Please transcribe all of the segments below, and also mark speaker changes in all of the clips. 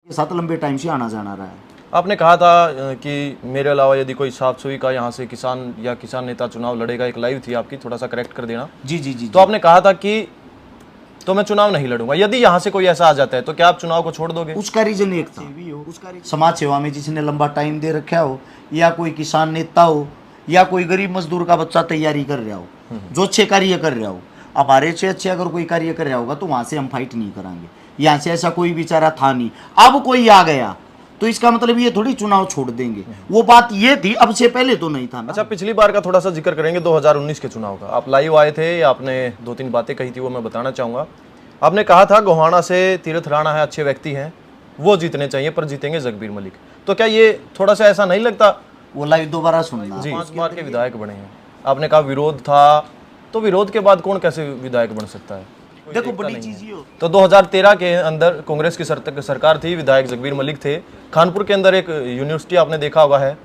Speaker 1: साथ लंबे टाइम से आना जाना रहा है।
Speaker 2: आपने कहा था कि मेरे अलावा यदि कोई साफ सुई का यहाँ से किसान या किसान नेता चुनाव लड़ेगा, एक लाइव थी आपकी, थोड़ा सा करेक्ट कर देना।
Speaker 1: जी जी जी
Speaker 2: तो आपने कहा था कि तो मैं चुनाव नहीं लड़ूंगा, यदि यहाँ से कोई ऐसा आ जाता है तो क्या आप चुनाव को छोड़ दोगे?
Speaker 1: उसका रीजन एक था, समाज सेवा में जिसने लंबा टाइम दे रखा हो, या कोई किसान नेता हो, या कोई गरीब मजदूर का बच्चा तैयारी कर रहा हो, जो अच्छे कार्य कर रहा हो। हमारे से अच्छे अगर कोई कार्य कर रहा होगा तो वहां से हम फाइट नहीं करांगे। यहाँ से ऐसा कोई बेचारा था नहीं, अब कोई आ गया तो इसका मतलब ये थोड़ी चुनाव छोड़ देंगे। वो बात ये थी, अब से पहले तो नहीं था ना।
Speaker 2: अच्छा, पिछली बार का थोड़ा सा जिक्र करेंगे, 2019 के चुनाव का। आप लाइव आए थे, आपने 2-3 बातें कही थी, वो मैं बताना चाहूंगा। आपने कहा था गोहाना से तीरथ राणा है, अच्छे व्यक्ति हैं, वो जीतने चाहिए, पर जीतेंगे जगबीर मलिक। तो क्या ये थोड़ा सा ऐसा नहीं लगता?
Speaker 1: वो लाइव दोबारा सुनना।
Speaker 2: जी, 5 बार के विधायक बने हैं, आपने कहा विरोध था, तो विरोध के बाद कौन कैसे विधायक बन सकता है?
Speaker 1: देखो बड़ी चीज ये
Speaker 2: तो 2013 के अंदर कांग्रेस की सरकार थी, विधायक जगबीर मलिक थे। खानपुर के अंदर एक यूनिवर्सिटी आपने देखा होगा है,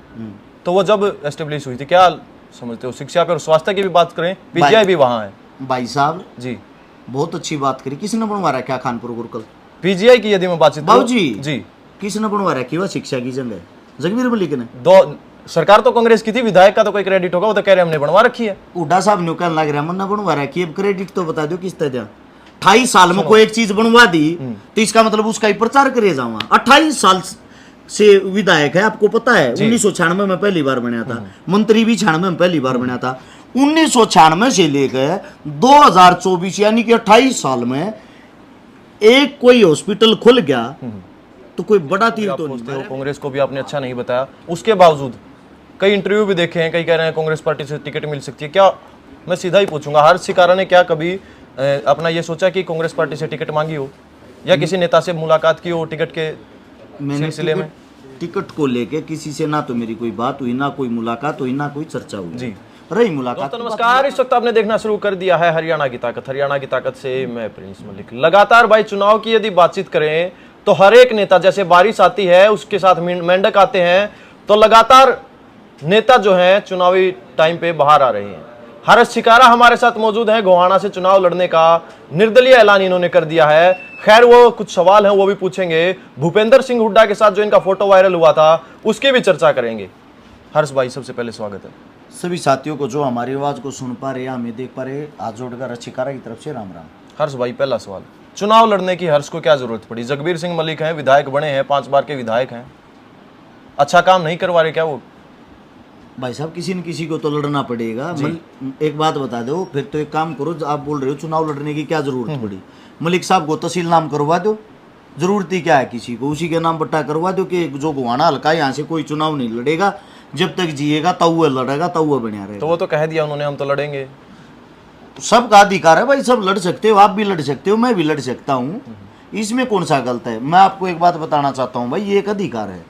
Speaker 2: तो वो जब एस्टेब्लिश हुई थी, क्या समझते हो? शिक्षा पे और स्वास्थ्य की भी बात करें, पीजीआई भी वहाँ है।
Speaker 1: भाई साहब
Speaker 2: जी,
Speaker 1: बहुत अच्छी बात करी। किसने बनवा रखा खानपुर गुरुकुल?
Speaker 2: पीजीआई की यदि मैं बातचीत
Speaker 1: बाबू जी
Speaker 2: जी,
Speaker 1: किसने बनवा रखी? वह शिक्षा की जंग है जगबीर मलिक ने।
Speaker 2: दो सरकार तो कांग्रेस की थी, विधायक का तो कोई क्रेडिट होगा, वो तो कह रहे हमने बनवा रखी है।
Speaker 1: हुड्डा साहब ने कहने लग रहा है मन्ना बनवा रखी है, अब क्रेडिट तो बता दो किस तरह। 28 साल में कोई एक चीज बनवा दी तो इसका मतलब उसका ही प्रचार करे जाऊंगा। 28 साल से विधायक है, आपको पता है। 1996 में पहली बार बना था, मंत्री भी 96 में पहली बार बना था। 1996 से लेकर 2024 यानी कि 28 साल में एक कोई हॉस्पिटल खुल गया तो कोई बड़ा तीर तो नहीं।
Speaker 2: कांग्रेस को भी आपने अच्छा नहीं बताया, उसके बावजूद कई इंटरव्यू भी देखे हैं, कई कह रहे हैं कांग्रेस पार्टी से टिकट मिल सकती है। क्या, मैं सीधा ही पूछूंगा, हर्ष शिकारा ने क्या कभी अपना ये सोचा कि कांग्रेस पार्टी से टिकट मांगी हो, या किसी नेता से मुलाकात की हो टिकट के सिलसिले में?
Speaker 1: टिकट को लेके किसी से ना तो मेरी कोई बात हुई, ना कोई मुलाकात हुई, ना कोई चर्चा हुई
Speaker 2: जी।
Speaker 1: रही मुलाकात।
Speaker 2: तो नमस्कार, इस वक्त आपने देखना शुरू कर दिया है हरियाणा की ताकत। हरियाणा की ताकत से मैं प्रिंस मलिक। लगातार भाई चुनाव की यदि बातचीत करें तो हर एक नेता, जैसे बारिश आती है उसके साथ मेंढक आते हैं, तो लगातार नेता जो है चुनावी टाइम पे बाहर आ रहे हैं। हर्ष शिकारा हमारे साथ मौजूद है, गोहाना से चुनाव लड़ने का निर्दलीय ऐलान इन्होंने कर दिया है। खैर वो कुछ सवाल हैं वो भी पूछेंगे। भूपेंद्र सिंह हुड्डा के साथ जो इनका फोटो वायरल हुआ था उसकी भी चर्चा करेंगे। हर्ष भाई, सबसे पहले स्वागत है।
Speaker 1: सभी साथियों को जो हमारी आवाज को सुन पा रहे, हमें देख पा रहे, हाथ जोड़कर हर्ष शिकारा की तरफ से राम राम।
Speaker 2: हर्ष भाई, पहला सवाल, चुनाव लड़ने की हर्ष को क्या जरूरत पड़ी? जगबीर सिंह मलिक हैं, विधायक बने हैं, 5 बार के विधायक हैं, अच्छा काम नहीं करवा रहे क्या वो?
Speaker 1: भाई साहब किसी न किसी को तो लड़ना पड़ेगा। एक बात बता दो, फिर तो एक काम करो, आप बोल रहे हो चुनाव लड़ने की क्या जरूरत पड़ी, मलिक साहब को तहसील नाम करवा दो। जरूरत ही क्या है किसी को, उसी के नाम पट्टा करवा दो कि जो गोहाना हल्का है यहाँ से कोई चुनाव नहीं लड़ेगा, जब तक जिएगा तब वो लड़ेगा, तब वो बना रहेगा।
Speaker 2: तो वो तो कह दिया उन्होंने, हम तो लड़ेंगे।
Speaker 1: सबका अधिकार है भाई, सब लड़ सकते हो, आप भी लड़ सकते हो, मैं भी लड़ सकता हूँ, इसमें कौन सा गलत है। मैं आपको एक बात बताना चाहता हूँ भाई, ये एक अधिकार है,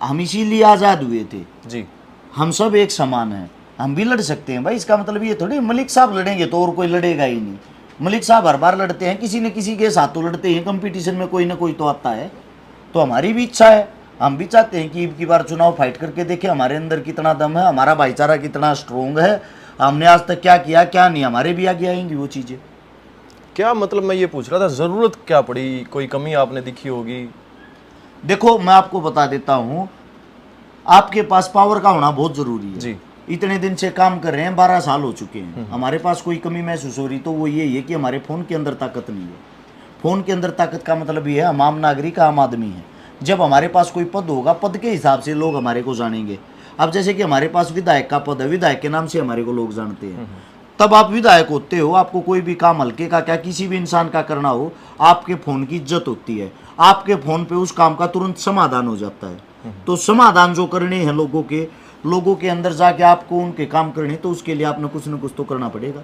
Speaker 1: हम इसीलिए आज़ाद हुए थे
Speaker 2: जी,
Speaker 1: हम सब एक समान हैं, हम भी लड़ सकते हैं भाई। इसका मतलब ये थोड़ी मलिक साहब लड़ेंगे तो और कोई लड़ेगा ही नहीं। मलिक साहब हर बार लड़ते हैं, किसी न किसी के साथ तो लड़ते हैं, कंपटीशन में कोई ना कोई तो आता है। तो हमारी भी इच्छा है, हम भी चाहते हैं कि अब की बार चुनाव फाइट करके देखें हमारे अंदर कितना दम है, हमारा भाईचारा कितना स्ट्रोंग है, हमने आज तक क्या किया क्या नहीं, हमारे भी आगे आएंगी वो चीज़ें।
Speaker 2: क्या मतलब, मैं ये पूछ रहा था जरूरत क्या पड़ी, कोई कमी आपने दिखी होगी?
Speaker 1: देखो मैं आपको बता देता हूँ, आपके पास पावर का होना बहुत जरूरी है
Speaker 2: जी।
Speaker 1: इतने दिन से काम कर रहे हैं, 12 साल हो चुके हैं, हमारे पास कोई कमी महसूस हो रही तो वो ये है कि हमारे फ़ोन के अंदर ताकत नहीं है। फ़ोन के अंदर ताकत का मतलब ये है हम आम नागरिक, आम आदमी है। जब हमारे पास कोई पद होगा, पद के हिसाब से लोग हमारे को जानेंगे। अब जैसे कि हमारे पास विधायक का पद है, विधायक के नाम से हमारे को लोग जानते हैं। तब आप विधायक होते हो, आपको कोई भी काम हल्के का क्या किसी भी इंसान का करना हो, आपके फ़ोन की इज्जत होती है, आपके फ़ोन पे उस काम का तुरंत समाधान हो जाता है। तो समाधान जो करने हैं लोगों के अंदर जाके आपको उनके काम करने, तो उसके लिए आपने कुछ न कुछ तो करना पड़ेगा।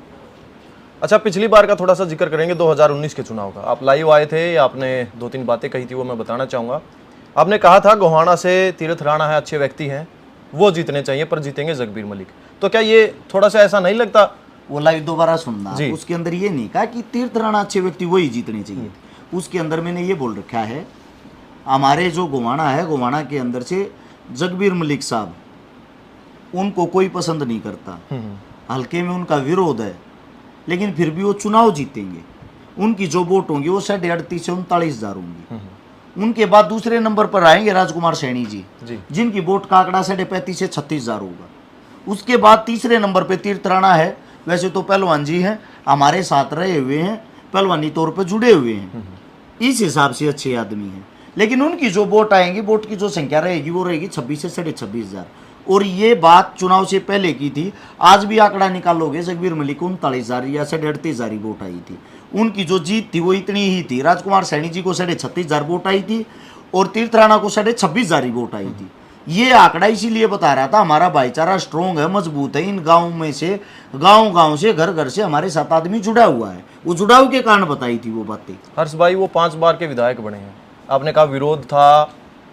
Speaker 2: अच्छा, पिछली बार का थोड़ा सा जिक्र करेंगे, 2019 के चुनाव का। आप लाइव आए थे, आपने 2-3 बातें कही थी, वो मैं बताना चाहूँगा। आपने कहा था गोहाना से तीरथ राणा है, अच्छे व्यक्ति हैं, वो जीतने चाहिए, पर जीतेंगे जगबीर मलिक। तो क्या ये थोड़ा सा ऐसा नहीं लगता?
Speaker 1: वो लाइव दोबारा सुनना, उसके अंदर ये नहीं कहा कि तीर्थ राणा अच्छे व्यक्ति वही जीतने चाहिए। उसके अंदर मैंने ये बोल रखा है, हमारे जो गोहाना है, गोहाना के अंदर से जगबीर मलिक साहब, उनको कोई पसंद नहीं करता, हल्के में उनका विरोध है, लेकिन फिर भी वो चुनाव जीतेंगे। उनकी जो वोट होंगी वो 38,000 से 39,000 होंगी। उनके बाद दूसरे नंबर पर आएंगे राजकुमार सैनी जी,
Speaker 2: जी
Speaker 1: जिनकी वोट का आंकड़ा 35,500 से 36,000 होगा। उसके बाद तीसरे नंबर पे तीर्थ राणा है। वैसे तो पहलवान जी हैं, हमारे साथ रहे हुए हैं, पहलवानी तौर पे जुड़े हुए हैं, इस हिसाब से अच्छे आदमी हैं। लेकिन उनकी जो वोट आएंगी, वोट की जो संख्या रहेगी वो रहेगी 26 से 26,500। और ये बात चुनाव से पहले की थी। आज भी आंकड़ा निकालोगे, जगबीर मलिक को 39,000 या 38,000 वोट आई थी। उनकी जो जीत थी वो इतनी ही थी। राजकुमार सैनी जी को 36,500 वोट आई थी और तीर्थ राणा को 26,500 वोट आई थी। ये आंकड़ा इसीलिए बता रहा था हमारा भाईचारा स्ट्रोंग है, मजबूत है। इन गाँव में से, गाँव से, घर घर से हमारे साथ आदमी जुड़ा हुआ है। वो जुड़ाव के कारण बताई थी वो बातें।
Speaker 2: हर्ष भाई, वो 5 बार के विधायक बने हैं, आपने कहा विरोध था,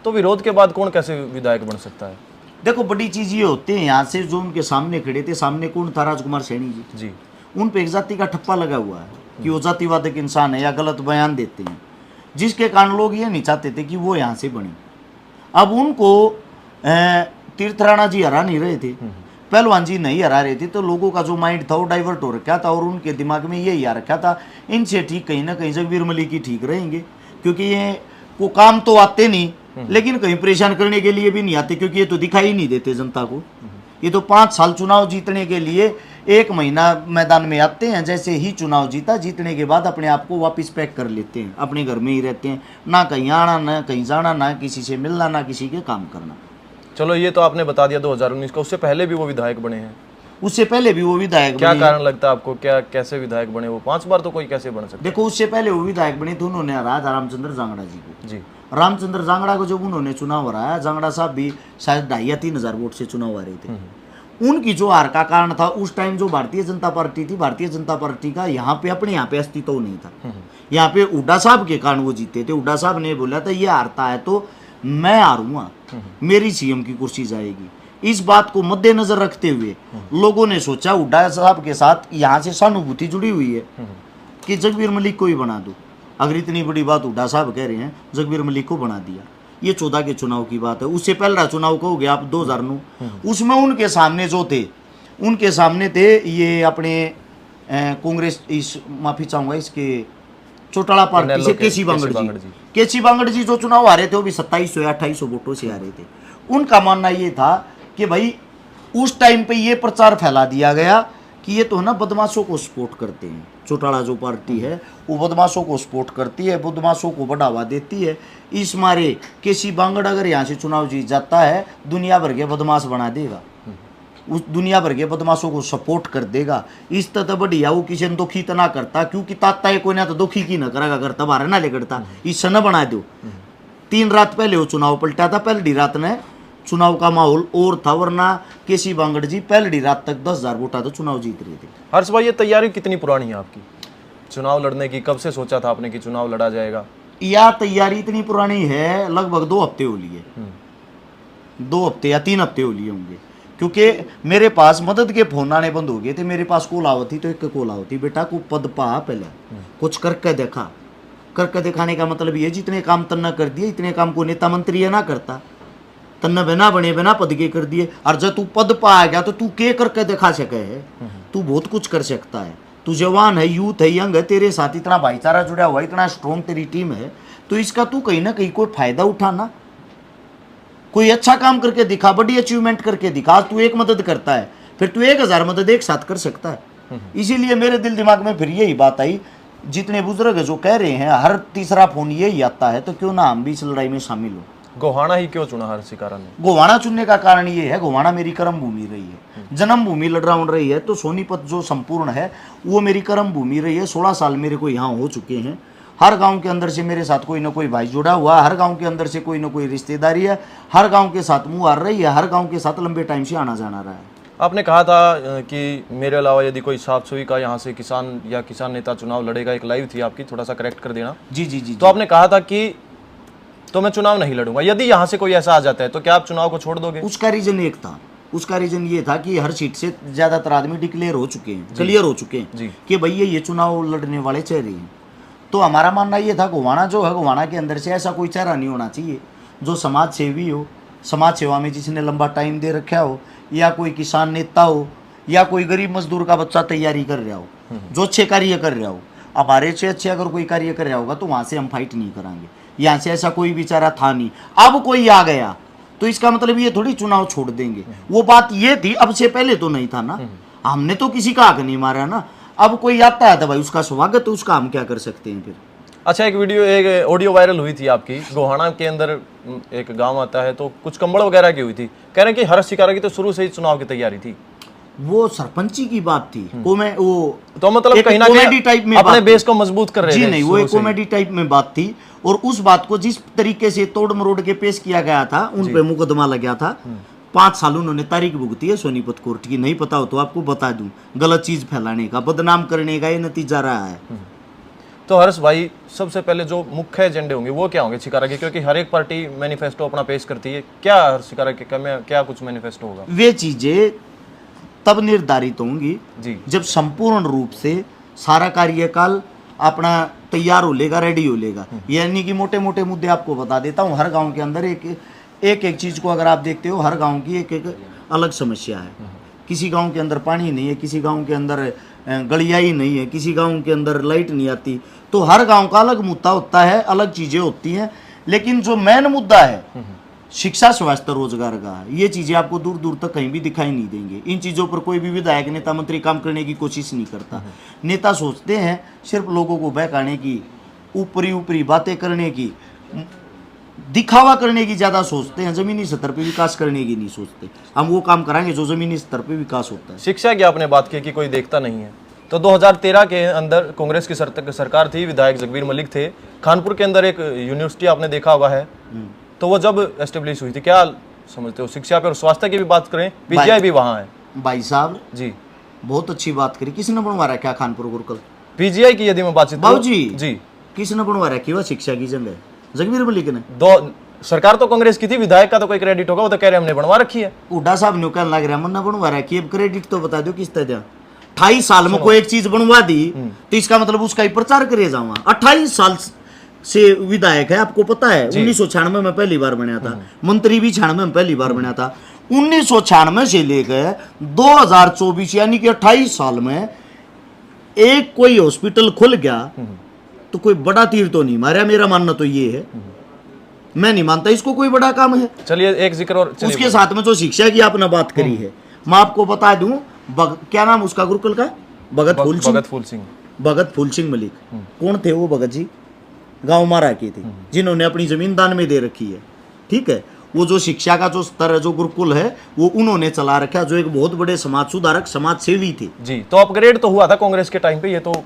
Speaker 2: तो विरोध के बाद कौन कैसे विधायक बन सकता है?
Speaker 1: देखो, बड़ी चीज ये होती है, यहाँ से जो उनके सामने खड़े थे, सामने कौन था? राजकुमार सैनी जी। उन पे एक जाति का ठप्पा लगा हुआ है कि वो जातिवादक इंसान है या गलत बयान देते हैं, जिसके कारण लोग ये नहीं चाहते थे कि वो यहाँ से बने। अब उनको तीर्थ राणा जी हरा नहीं रहे थे, पहलवान जी नहीं हरा रहे थे, तो लोगों का जो माइंड था वो डाइवर्ट हो रखा था और उनके दिमाग में यही आ रखा था, इनसे ठीक कहीं ना कहीं जगबीर मलिक ही ठीक रहेंगे, क्योंकि ये को काम तो आते नहीं, लेकिन कहीं परेशान करने के लिए भी नहीं आते, क्योंकि ये तो दिखाई नहीं देते जनता को। ये तो 5 साल चुनाव जीतने के लिए 1 महीना मैदान में आते हैं, जैसे ही चुनाव जीता, जीतने के बाद अपने आप को वापस पैक कर लेते हैं, अपने घर में ही रहते हैं, ना कहीं आना, ना कहीं जाना, ना किसी से मिलना, ना किसी के काम करना।
Speaker 2: चलो, ये तो आपने बता दिया 2019 का, उससे पहले भी वो विधायक बने हैं।
Speaker 1: उससे पहले भी वो विधायक
Speaker 2: क्या
Speaker 1: बने।
Speaker 2: कारण लगता है आपको, क्या कैसे विधायक बने वो? 5 बार तो कोई कैसे बन सकता है?
Speaker 1: देखो, उससे पहले वो विधायक बने थे, उन्होंने हराया था रामचंद्र जांगड़ा जी को।
Speaker 2: जी।
Speaker 1: रामचंद्र जांगड़ा को जब उन्होंने चुनाव हराया, जांगड़ा साहब भी शायद 2,500 या 3,000 वोट से चुनाव हारे थे। उनकी जो हार का कारण था, उस टाइम जो भारतीय जनता पार्टी थी, भारतीय जनता पार्टी का यहाँ पे अस्तित्व नहीं था। यहाँ पे हुड्डा साहब के कारण वो जीते थे। हुड्डा साहब ने बोला था, ये हारता है तो मैं हारूंगा, मेरी सीएम की कुर्सी जाएगी। इस बात को मद्देनजर रखते हुए लोगों ने सोचा, हुड्डा साहब के साथ यहाँ से सहानुभूति जुड़ी हुई है कि जगबीर मलिक को ही बना दो। अगर इतनी बड़ी बात हुड्डा साहब कह रहे हैं, जगबीर मलिक को बना दिया। ये 14 के चुनाव की बात है। उससे पहला चुनाव कहोगे आप 2009, उसमें उनके सामने जो थे, उनके सामने थे ये अपने कांग्रेस, इस माफी चाहूंगा इसके चौटाला पार्टी से केसी बांगड़ जी जो चुनाव हारे थे, वो भी 2700 या 2800 वोटों से हारे थे। उनका मानना ये था कि भाई उस टाइम पे ये प्रचार फैला दिया गया कि ये तो ना बदमाशों को सपोर्ट करते हैं। चौटाला जो पार्टी है वो बदमाशों को सपोर्ट करती है, बदमाशों को बढ़ावा देती है। इस मारे केसी बांगड़ अगर यहाँ से चुनाव जीत जाता है, दुनिया भर के बदमाश बना देगा, उस दुनिया भर के बदमाशों को सपोर्ट कर देगा। इस तरह बढ़िया वो किसी ने दुखी तो ना करता, क्योंकि ताता है कोई ना तो दुखी की ना करेगा, करता बाहर ना ले करता, इससे न बना दो। 3 रात पहले वो चुनाव पलटा था, पहली रात ने चुनाव का माहौल और था, वरना केसी बांगड़ जी पहली रात तक 10,000 वोटा तो चुनाव जीत रहे थे।
Speaker 2: हर्ष भाई, ये तैयारी कितनी पुरानी है आपकी चुनाव लड़ने की? कब से सोचा था आपने कि चुनाव लड़ा जाएगा?
Speaker 1: या तैयारी इतनी पुरानी है, लगभग 2 हफ्ते हो लिए, 2 हफ्ते या 3 हफ्ते हो लिए होंगे, क्योंकि मेरे पास मदद के फोन आने बंद हो गए थे। मेरे पास कॉल आवती तो एक कॉल आवती, बेटा को पद पा, पहले कुछ करके देखा। करके दिखाने का मतलब ये, जितने काम तन्ना कर दिए, इतने काम को नेता मंत्री है ना करता, तन्ना बिना बने बिना पद के कर दिए। और जब तू पद पा आ गया तो तू के करके दिखा सके है, तू बहुत कुछ कर सकता है। तू जवान है, यूथ है, यंग है, तेरे साथ इतना भाईचारा जुड़ा हुआ, इतना स्ट्रॉन्ग तेरी टीम है, तो इसका तू कहीं ना कहीं कोई फायदा उठाना, कोई अच्छा काम करके दिखा, बड़ी अचीवमेंट करके दिखा। आज तू एक मदद करता है, फिर तू 1000 मदद एक साथ कर सकता है। इसीलिए मेरे दिल दिमाग में फिर यही बात आई, जितने बुजुर्ग जो कह रहे हैं हर तीसरा फोन यही आता है, तो क्यों ना हम भी इस लड़ाई में शामिल हो।
Speaker 2: गोहाना ही क्यों चुना हर सिकारा ने?
Speaker 1: गोहाना चुनने का कारण ये है, गोहाना मेरी कर्म भूमि रही है, जन्म भूमि लड़राउंड रही है। तो सोनीपत जो संपूर्ण है वो मेरी कर्म भूमि रही है। 16 साल मेरे को यहाँ हो चुके हैं। हर गांव के अंदर से मेरे साथ कोई ना कोई भाई जुड़ा हुआ, हर गांव के अंदर से कोई ना कोई रिश्तेदारी है, हर गांव के साथ मुँह आ रही है, हर गांव के साथ लंबे टाइम से आना जाना रहा है।
Speaker 2: आपने कहा था कि मेरे अलावा यदि कोई साफ सुई का यहाँ से किसान या किसान नेता चुनाव लड़ेगा, एक लाइव थी आपकी, थोड़ा सा करेक्ट कर देना।
Speaker 1: जी।
Speaker 2: तो आपने कहा था कि तो मैं चुनाव नहीं लड़ूंगा, यदि यहाँ से कोई ऐसा आ जाता है तो क्या आप चुनाव को छोड़ दोगे?
Speaker 1: उसका रीजन एक था, उसका रीजन ये था कि हर सीट से ज्यादातर आदमी डिक्लेयर हो चुके हैं, क्लियर हो चुके हैं कि भैया ये चुनाव लड़ने वाले चेहरे हैं। तो हमारा मानना ये था, गोहाना जो है, गोहाना के अंदर से ऐसा कोई चेहरा नहीं होना चाहिए जो समाज सेवी हो, समाज सेवा में जिसने लंबा टाइम दे रखा हो, या कोई किसान नेता हो, या कोई गरीब मजदूर का बच्चा तैयारी कर रहा हो, जो अच्छे कार्य कर रहा हो। हमारे से अच्छे अगर कोई कार्य कर रहा होगा तो वहाँ से हम फाइट नहीं कराएंगे, यहाँ से ऐसा कोई बेचारा था नहीं, अब कोई आ गया तो इसका मतलब ये थोड़ी चुनाव छोड़ देंगे। वो बात ये थी, अब से पहले तो नहीं था ना, हमने तो किसी का हक नहीं मारा ना। अब कोई आता है तो भाई उसका स्वागत है, उसका हम क्या कर सकते हैं फिर।
Speaker 2: अच्छा, एक ऑडियो वायरल हुई थी आपकी, गोहाना के अंदर एक गांव आता है, तो कुछ कंबल वगैरह की हुई थी, कह रहे हैं कि हर्ष शिकारा की तो शुरू से ही चुनाव की तैयारी थी।
Speaker 1: वो सरपंची की बात थी, वो
Speaker 2: तो मतलब
Speaker 1: एक
Speaker 2: कहीं ना
Speaker 1: कॉमेडी
Speaker 2: कहीं
Speaker 1: टाइप में
Speaker 2: अपने
Speaker 1: बात
Speaker 2: बेस को मजबूत कर रहे
Speaker 1: जी
Speaker 2: थे
Speaker 1: नहीं, वो
Speaker 2: शुरू
Speaker 1: एक
Speaker 2: से ही।
Speaker 1: कॉमेडी टाइप में बात थी। और उस बात को जिस तरीके से तोड़ मरोड़ के पेश किया गया था, उन पे मुकदमा लग गया था। 5 साल उन्होंने तारीख भुगती है सोनीपत कोर्ट की, नहीं पता हो तो आपको बता दूं, गलत चीज फैलाने का, बदनाम करने का ये नतीजा रहा है।
Speaker 2: तो हर्ष भाई, सबसे पहले जो मुख्य एजेंडे होंगे वो क्या होंगे शिकारा के, क्योंकि हर एक पार्टी मैनिफेस्टो अपना पेश करती है, क्या हर्ष शिकारा के क्या कुछ मैनिफेस्टो होगा?
Speaker 1: वे चीजें तब निर्धारित होंगी
Speaker 2: जी,
Speaker 1: जब संपूर्ण रूप से सारा कार्यकाल अपना तैयार हो लेगा, रेडी हो लेगा। यानी कि मोटे मोटे मुद्दे आपको बता देता हूँ। हर गांव के अंदर एक चीज को अगर आप देखते हो, हर गांव की एक अलग समस्या है। किसी गांव के अंदर पानी नहीं है, किसी गांव के अंदर गलिया ही नहीं है, किसी गांव के अंदर लाइट नहीं आती। तो हर गांव का अलग मुद्दा होता है, अलग चीजें होती हैं। लेकिन जो मेन मुद्दा है शिक्षा, स्वास्थ्य, रोजगार का, ये चीजें आपको दूर दूर तक कहीं भी दिखाई नहीं देंगे। इन चीजों पर कोई भी विधायक, नेता, मंत्री काम करने की कोशिश नहीं करता। नेता सोचते हैं सिर्फ लोगों को बहकाने की, ऊपरी ऊपरी बातें करने की, दिखावा करने की ज्यादा सोचते हैं, जमीनी स्तर पे विकास करने की नहीं सोचते। हम वो काम कराएंगे जो जमीनी स्तर पे विकास होता है।
Speaker 2: शिक्षा की आपने बात की कि कोई देखता नहीं है, तो 2013 के अंदर कांग्रेस की सरकार थी, विधायक जगबीर मलिक थे। खानपुर के अंदर एक यूनिवर्सिटी आपने देखा हुआ है, तो वो जब एस्टेब्लिश हुई थी, क्या समझते हो शिक्षा पे और स्वास्थ्य की भी बात करें, पीजीआई भी वहाँ है।
Speaker 1: भाई साहब
Speaker 2: जी,
Speaker 1: बहुत अच्छी बात करी। किसने बनवा रखा खानपुर गुरुकुल?
Speaker 2: पीजीआई की यदि मैं बातचीत
Speaker 1: बाबू जी,
Speaker 2: जी,
Speaker 1: किसने बनवा रखी वह शिक्षा की जंग? जगबीर मलिक ने।
Speaker 2: सरकार तो कांग्रेस की थी, विधायक का तो कोई क्रेडिट होगा, वो तो कह रहे हमने बनवा रखी है।
Speaker 1: हुड्डा साहब ने कहने लग रहा मन्ना बनवा रखी है, क्रेडिट तो बता दो किस तरह। 28 साल में कोई एक चीज बनवा दी तो इसका मतलब उसका ही प्रचार करे जाऊंगा। 28 साल से विधायक है, आपको पता है। 1996 में पहली बार बना था, मंत्री भी 96 में पहली बार बना था। 1996 से लेकर 2024 यानी कि 28 साल में एक कोई हॉस्पिटल खुल गया तो कोई बड़ा तीर तो नहीं मारा। मेरा मानना तो ये है, मैं नहीं मानता इसको कोई बड़ा काम है।
Speaker 2: चलिए एक जिक्र और
Speaker 1: उसके साथ में जो शिक्षा की आपने बात करी है, मैं आपको बता दूं, क्या नाम उसका गुरुकुल का? भगत फूल सिंह मलिक। कौन थे वो भगत जी? गांव मारा के थे, जिन्होंने अपनी जमीन दान में दे रखी है। ठीक है, वो जो शिक्षा का जो स्तर है, जो गुरुकुल है, वो उन्होंने चला रखा, जो एक बहुत बड़े समाज सुधारक, समाज सेवी थे
Speaker 2: जी। तो अपग्रेड तो हुआ था कांग्रेस के टाइम पे, ये तो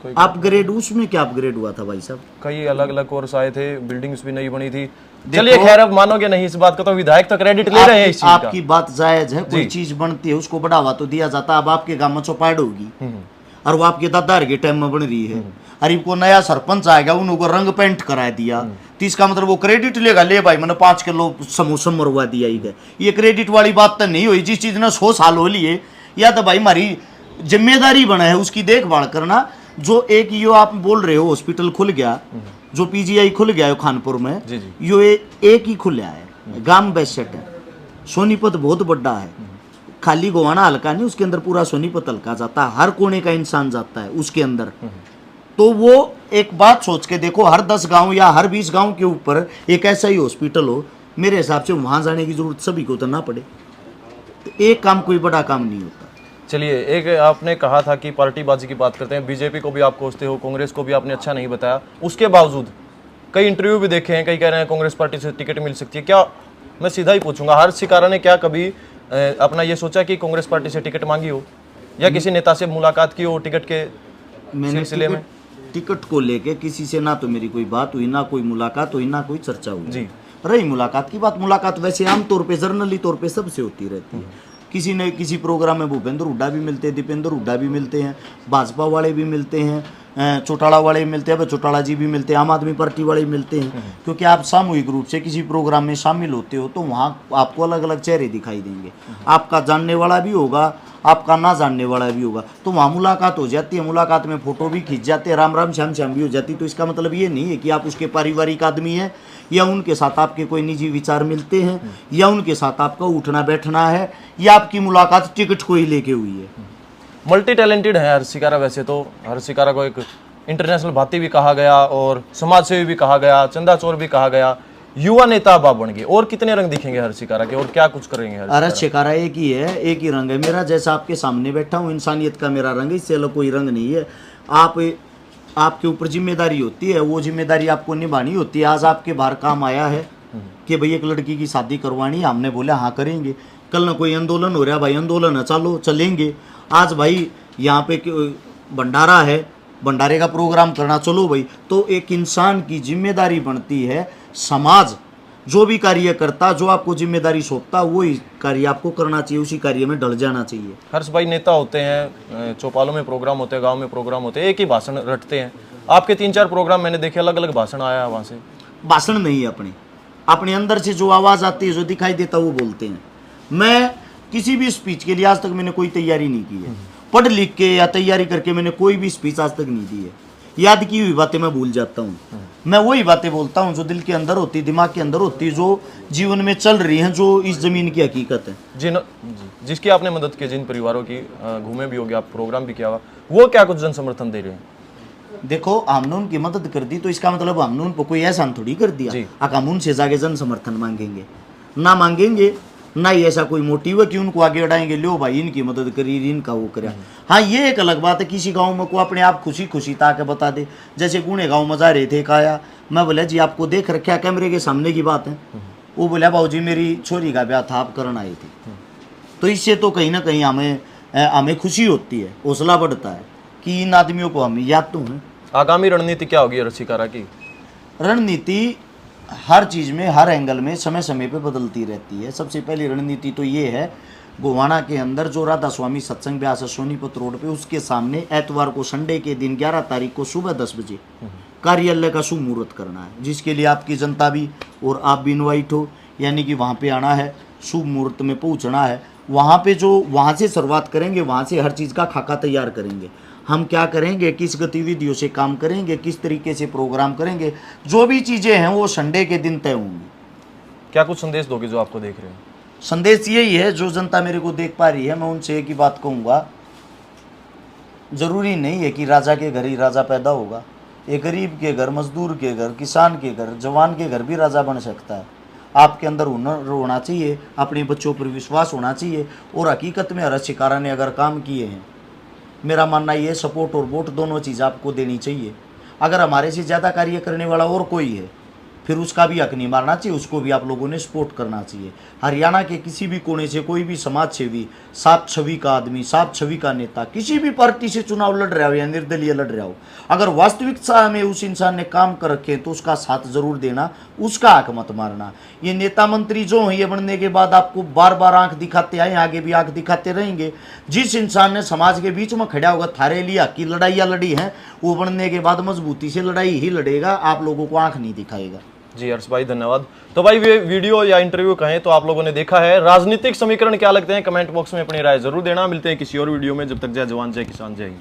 Speaker 1: अपग्रेड, उसमें क्या अपग्रेड हुआ था भाई साहब?
Speaker 2: कई अलग अलग कोर्स आए थे, बिल्डिंग्स भी नहीं बनी थी। चलिए खैर, अब मानोगे नहीं इस बात का, तो विधायक तो क्रेडिट ले रहे हैं इस चीज का।
Speaker 1: आपकी बात जायज है, कोई चीज बनती है उसको बढ़ावा तो दिया जाता है। अब आपके गांव में चौपाड़ होगी और वो आपके दादार के टाइम में बन रही है, अरे को नया सरपंच आएगा, उनको रंग पेंट करा दिया तो इसका मतलब वो क्रेडिट लेगा, ले भाई मैंने 5 किलो समोसा मरवा दिया इधर। ये क्रेडिट वाली बात तो नहीं हुई। जिस चीज ने 100 साल हो लिए, या तो भाई हमारी जिम्मेदारी बना है उसकी देखभाल करना। जो एक यो आप बोल रहे हो हॉस्पिटल खुल गया, जो पीजीआई खुल गया है खानपुर में, यो एक ही खुला है, गांव बेसेट है। सोनीपत बहुत बड़ा है, खाली गोवाना हल्का नहीं, उसके अंदर पूरा सोनीपत हल्का जाता है, हर कोने का इंसान जाता है उसके अंदर। तो वो एक बात सोच के देखो, हर 10 गांव या हर 20 गांव के ऊपर एक ऐसा ही हॉस्पिटल हो, मेरे हिसाब से वहां जाने की जरूरत सभी को तो ना पड़े। तो एक काम कोई बड़ा काम नहीं होता।
Speaker 2: चलिए, एक आपने कहा था कि पार्टीबाजी की बात करते हैं, बीजेपी को भी आप कोसते हो, कांग्रेस को भी आपने अच्छा नहीं बताया। उसके बावजूद कई इंटरव्यू भी देखे हैं, कई कह रहे हैं कांग्रेस पार्टी से टिकट मिल सकती है। क्या, मैं सीधा ही पूछूंगा, हर्ष शिकारा ने क्या कभी अपना ये सोचा कि कांग्रेस पार्टी से टिकट मांगी हो, या किसी नेता से मुलाकात की हो टिकट के सिलसिले में?
Speaker 1: टिकट को लेके किसी से ना तो मेरी कोई बात हुई, ना कोई मुलाकात हुई, ना कोई चर्चा हुई
Speaker 2: जी।
Speaker 1: रही मुलाकात की बात। मुलाकात वैसे आमतौर पे जर्नली तौर पे सबसे होती रहती है। किसी न किसी प्रोग्राम में भूपेंद्र हुड्डा भी मिलते हैं, दीपेंद्र हुड्डा भी मिलते हैं, भाजपा वाले भी मिलते हैं, चौटाला वाले भी मिलते हैं, चौटाला जी भी मिलते हैं, आम आदमी पार्टी वाले भी मिलते हैं। क्योंकि आप सामूहिक रूप से किसी प्रोग्राम में शामिल होते हो तो वहाँ आपको अलग अलग चेहरे दिखाई देंगे। आपका जानने वाला भी होगा, आपका ना जानने वाला भी होगा, तो वहाँ मुलाकात हो जाती है। मुलाकात में फोटो भी खींच जाते हैं, राम राम श्याम श्याम भी हो जाती। तो इसका मतलब ये नहीं है कि आप उसके पारिवारिक आदमी हैं, या उनके साथ आपके कोई निजी विचार मिलते हैं, या उनके साथ आपका उठना बैठना है, या आपकी मुलाकात टिकट को ही लेके हुई है।
Speaker 2: मल्टी टैलेंटेड है हर्ष शिकारा। वैसे तो हर्ष शिकारा को एक इंटरनेशनल भाती भी कहा गया और समाज सेवी भी कहा गया, चंदा चोर भी कहा गया, युवा नेता अब आप बन गए। और कितने रंग दिखेंगे हर्ष शिकारा के और क्या कुछ करेंगे हर्ष
Speaker 1: अरे शिकारा एक ही है, एक ही रंग है मेरा, जैसा आपके सामने बैठा हूँ इंसानियत का मेरा रंग है, इससे अलग कोई रंग नहीं है। आपके ऊपर जिम्मेदारी होती है, वो जिम्मेदारी आपको निभानी होती है। आज आपके बाहर काम आया है कि भाई एक लड़की की शादी करवानी है, हमने बोला हाँ करेंगे। कल ना कोई आंदोलन हो रहा है, भाई आंदोलन है, चलो चलेंगे। आज भाई यहाँ पे भंडारा है, भंडारे का प्रोग्राम करना, चलो भाई। तो एक इंसान की जिम्मेदारी बनती है, समाज जो भी कार्य करता, जो आपको जिम्मेदारी सौंपता, वही कार्य आपको करना चाहिए, उसी कार्य में ढल जाना चाहिए।
Speaker 2: हर्ष भाई नेता होते हैं, चौपालों में प्रोग्राम होते हैं, गांव में प्रोग्राम होते हैं, एक ही भाषण रटते हैं। आपके 3-4 प्रोग्राम मैंने देखे, अलग अलग भाषण आया वहां से।
Speaker 1: भाषण नहीं है, अपने अंदर से जो आवाज़ आती है, जो दिखाई देता है, वो बोलते हैं। मैं किसी भी स्पीच के लिए आज तक मैंने कोई तैयारी नहीं की है, पढ़ लिख के या तैयारी करके मैंने कोई भी स्पीच आज तक नहीं दी है। याद की हुई बातें मैं भूल जाता हूँ, मैं वही बातें बोलता हूँ जो दिल के अंदर होती, दिमाग के अंदर होती, जो जीवन में चल रही हैं, जो इस जमीन की हकीकत है।
Speaker 2: जिसकी आपने मदद की, जिन परिवारों की घूमे भी होगे आप, प्रोग्राम भी किया हुआ, वो क्या कुछ जन समर्थन दे रहे हैं?
Speaker 1: देखो, हमने उनकी मदद कर दी तो इसका मतलब हमने उनको कोई एहसान थोड़ी कर दिया। हम उनसे जाके जन समर्थन मांगेंगे ना, मांगेंगे ना ही ऐसा कोई मोटिव है कि उनको आगे बढ़ाएंगे, लो भाई इनकी मदद करी, इनका वो करा। हाँ, ये एक अलग बात है, किसी गांव में को अपने आप खुशी खुशी ताके बता दे। जैसे गुणे गांव में जा रहे थे, कहा मैं बोला जी आपको देख रखा कैमरे के सामने की बात है। वो बोला भाऊ जी मेरी छोरी का ब्याह था, आप करना आए थे। तो इससे तो कहीं ना कहीं हमें खुशी होती है, हौसला बढ़ता है कि इन आदमियों को हम याद तो हैं।
Speaker 2: आगामी रणनीति क्या होगी हर्ष शिकारा की?
Speaker 1: रणनीति हर चीज़ में, हर एंगल में समय समय पे बदलती रहती है। सबसे पहली रणनीति तो ये है, गोवाना के अंदर जो राधा स्वामी सत्संग ब्यास है सोनीपत रोड पे, उसके सामने एतवार को संडे के दिन 11 तारीख को सुबह 10 बजे कार्यालय का शुभ मुहूर्त करना है, जिसके लिए आपकी जनता भी और आप भी इन्वाइट हो। यानी कि वहाँ पे आना है, शुभ मुहूर्त में पहुँचना है। वहाँ पे जो वहाँ से शुरुआत करेंगे, वहाँ से हर चीज़ का खाका तैयार करेंगे। हम क्या करेंगे, किस गतिविधियों से काम करेंगे, किस तरीके से प्रोग्राम करेंगे, जो भी चीज़ें हैं वो संडे के दिन तय होंगी।
Speaker 2: क्या कुछ संदेश दोगे जो आपको देख रहे हैं?
Speaker 1: संदेश यही है, जो जनता मेरे को देख पा रही है, मैं उनसे एक ही बात कहूँगा, ज़रूरी नहीं है कि राजा के घर ही राजा पैदा होगा। एक गरीब के घर, मजदूर के घर, किसान के घर, जवान के घर भी राजा बन सकता है। आपके अंदर हुनर होना चाहिए, अपने बच्चों पर विश्वास होना चाहिए। और हकीकत में हर्ष शिकारा ने अगर काम किए हैं, मेरा मानना ये, सपोर्ट और वोट दोनों चीज़ आपको देनी चाहिए। अगर हमारे से ज़्यादा कार्य करने वाला और कोई है, फिर उसका भी हक नहीं मारना चाहिए, उसको भी आप लोगों ने सपोर्ट करना चाहिए। हरियाणा के किसी भी कोने से कोई भी समाज सेवी, साफ छवि का आदमी, साफ छवि का नेता, किसी भी पार्टी से चुनाव लड़ रहा हो या निर्दलीय लड़ रहा हो, अगर वास्तविकता में उस इंसान ने काम कर रखे तो उसका साथ जरूर देना, उसका हक मत मारना। ये नेता मंत्री जो हैं, ये बनने के बाद आपको बार बार आंख दिखाते आए, आगे भी आंख दिखाते रहेंगे। जिस इंसान ने समाज के बीच में खड़ा होगा, थारे लिए हक की लड़ाइयाँ लड़ी हैं, वो बनने के बाद मजबूती से लड़ाई ही लड़ेगा, आप लोगों को आंख नहीं दिखाएगा।
Speaker 2: जी हर्ष भाई धन्यवाद। तो भाई वीडियो या इंटरव्यू कहें तो आप लोगों ने देखा है। राजनीतिक समीकरण क्या लगते हैं, कमेंट बॉक्स में अपनी राय जरूर देना। मिलते हैं किसी और वीडियो में, जब तक जय जवान जय किसान जय हिंद।